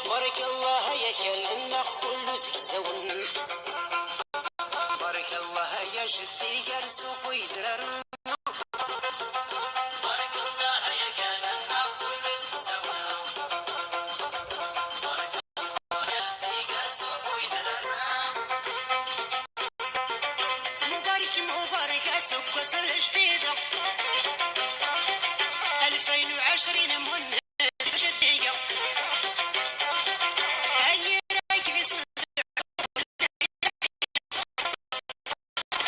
بارك الله يا خالنا كل زكزون. بارك الله يا جدي يرزو في درر. بارك الله يا خالنا كل زكزون. بارك الله يا جدي يرزو في درر. مبارك مبارك سكس الجديدة 2020 من جدية. هي راكي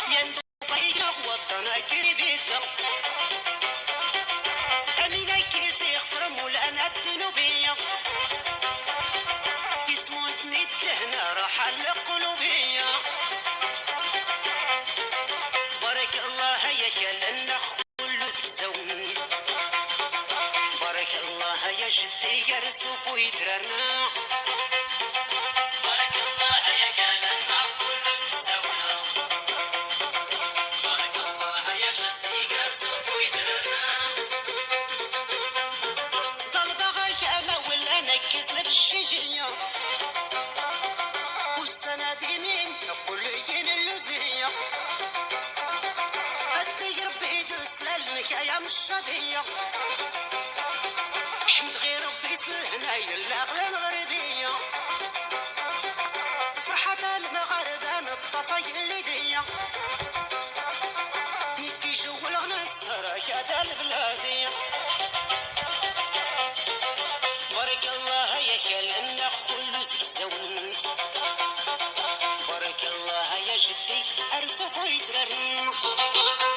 يندو فينا وطنا كربيتة. أمينة كيسي يغفر مولانا الذنوبية. اسمون نتلهنا راح القلوبية. بارك الله يا خالنا كل زكزون. بارك الله يا جدي يرزوف ويترنا. بارك الله يا خالنا كل زكزون. بارك الله يا جدي يرزوف ويترنا. طلبة غاية ولا نكز للشجية. والسنة دينين كل ين اللوزية. هدي ربي يدوس للنكاية مش شادية. حمد غير ربي سلهنا يلا غلا الغربية. فرحة المغاربة نطفى الليدية. نكي جو الغنصر يا البلادية. بارك الله يا خالنا كل زكزون. بارك الله يا جدي أرزو في درر.